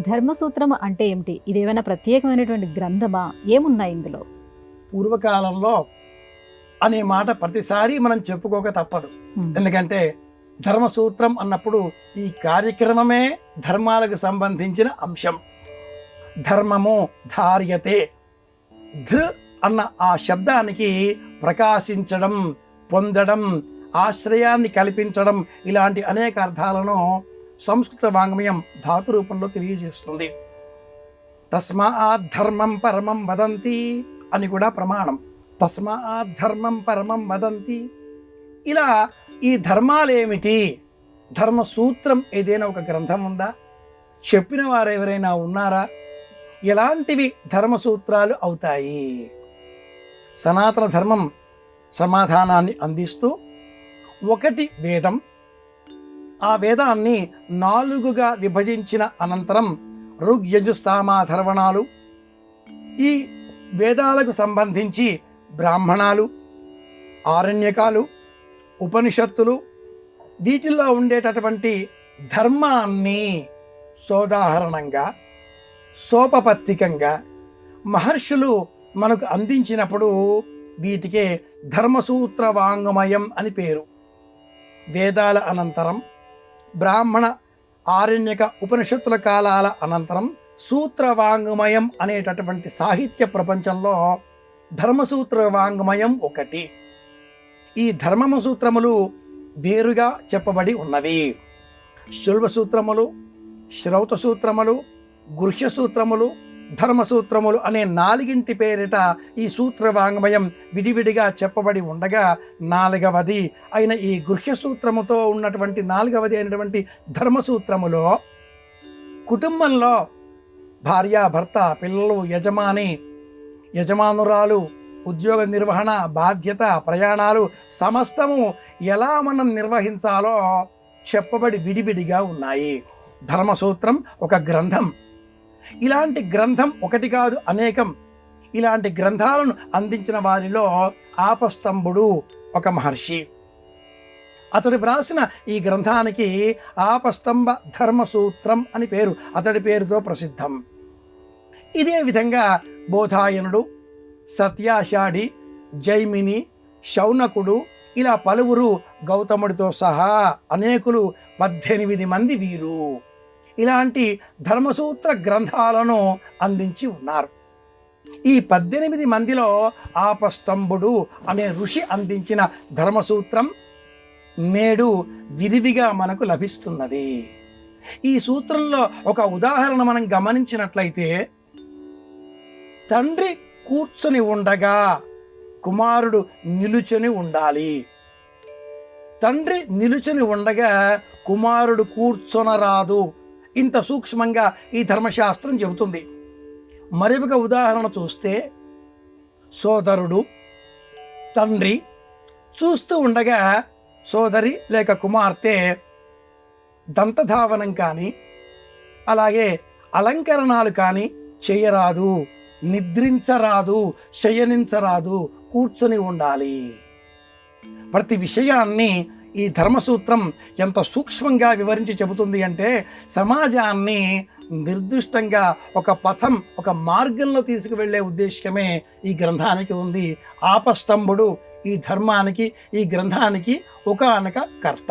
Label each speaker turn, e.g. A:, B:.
A: ధర్మసూత్రం అంటే ఏమిటి? ఇదేమైనా ప్రత్యేకమైనటువంటి గ్రంథమా? ఏమున్నాయి ఇందులో?
B: పూర్వకాలంలో అనే మాట ప్రతిసారి మనం చెప్పుకోక తప్పదు. ఎందుకంటే ధర్మసూత్రం అన్నప్పుడు ఈ కార్యక్రమమే ధర్మాలకు సంబంధించిన అంశం. ధర్మము ధార్యతే, ధృ అన్న ఆ శబ్దానికి ప్రకాశించడం, పొందడం, ఆశ్రయాన్ని కల్పించడం, ఇలాంటి అనేక అర్థాలను సంస్కృత వాంగ్మయం ధాతు రూపంలో తెలియజేస్తుంది. తస్మాత్ ధర్మం పరమం వదంతి అని కూడా ప్రమాణం. తస్మాత్ ధర్మం పరమం వదంతి. ఇలా ఈ ధర్మాలేమిటి, ధర్మసూత్రం ఏదైనా ఒక గ్రంథం ఉందా, చెప్పిన వారు ఎవరైనా ఉన్నారా, ఎలాంటివి ధర్మసూత్రాలు అవుతాయి? సనాతన ధర్మం సమాధానాన్ని అందిస్తూ ఒకటి వేదం, ఆ వేదాన్ని 4గా విభజించిన అనంతరం ఋగ్యజుస్తామాధర్వణాలు, ఈ వేదాలకు సంబంధించి బ్రాహ్మణాలు, ఆరణ్యకాలు, ఉపనిషత్తులు, వీటిల్లో ఉండేటటువంటి ధర్మాన్ని సోదాహరణంగా సోపపత్తికంగా మహర్షులు మనకు అందించినప్పుడు వీటికే ధర్మసూత్ర వాంగ్మయం అని పేరు. వేదాల అనంతరం బ్రాహ్మణ, ఆరణ్యక, ఉపనిషత్తుల కాలాల అనంతరం సూత్ర వాంగ్మయం అనేటటువంటి సాహిత్య ప్రపంచంలో ధర్మసూత్ర వాంగ్మయం ఒకటి. ఈ ధర్మము సూత్రములు వేరుగా చెప్పబడి ఉన్నవి. శుల్బసూత్రములు, శ్రౌత సూత్రములు, గృహ్య సూత్రములు, ధర్మసూత్రములు అనే 4 పేరిట ఈ సూత్ర వాంగ్మయం విడివిడిగా చెప్పబడి ఉండగా 4వది అయిన ఈ గృహ్య సూత్రముతో ఉన్నటువంటి 4వది అయినటువంటి ధర్మసూత్రములో కుటుంబంలో భార్య, భర్త, పిల్లలు, యజమాని, యజమానురాలు, ఉద్యోగ నిర్వహణ, బాధ్యత, ప్రయాణాలు సమస్తము ఎలా మనం నిర్వహించాలో చెప్పబడి విడివిడిగా ఉన్నాయి. ధర్మసూత్రం ఒక గ్రంథం. ఇలాంటి గ్రంథం ఒకటి కాదు, అనేకం. ఇలాంటి గ్రంథాలను అందించిన వారిలో ఆపస్తంభుడు ఒక మహర్షి. అతడు వ్రాసిన ఈ గ్రంథానికి ఆపస్తంభ ధర్మసూత్రం అని పేరు, అతడి పేరుతో ప్రసిద్ధం. ఇదే విధంగా బోధాయనుడు, సత్యాషాఢి, జైమిని, శౌనకుడు, ఇలా పలువురు, గౌతముడితో సహా అనేకులు 18 మంది వీరు ఇలాంటి ధర్మసూత్ర గ్రంథాలను అందించి ఉన్నారు. ఈ 18 మందిలో ఆపస్తంభుడు అనే ఋషి అందించిన ధర్మసూత్రం నేడు విరివిగా మనకు లభిస్తున్నది. ఈ సూత్రంలో ఒక ఉదాహరణ మనం గమనించినట్లయితే, తండ్రి కూర్చొని ఉండగా కుమారుడు నిలుచొని ఉండాలి, తండ్రి నిలుచొని ఉండగా కుమారుడు కూర్చొనరాదు. ఇంత సూక్ష్మంగా ఈ ధర్మశాస్త్రం చెబుతుంది. మరొక ఉదాహరణ చూస్తే, సోదరుడు, తండ్రి చూస్తూ ఉండగా సోదరి లేక కుమార్తె దంతధావనం కానీ అలాగే అలంకరణాలు కానీ చేయరాదు, నిద్రించరాదు, శయనించరాదు, కూర్చొని ఉండాలి. ప్రతి విషయాన్ని ఈ ధర్మసూత్రం ఎంత సూక్ష్మంగా వివరించి చెబుతుంది అంటే, సమాజాన్ని నిర్దిష్టంగా ఒక పథం, ఒక మార్గంలో తీసుకువెళ్ళే ఉద్దేశమే ఈ గ్రంథానికి ఉంది. ఆపస్తంభుడు ఈ ధర్మానికి, ఈ గ్రంథానికి ఒకానొక కర్త.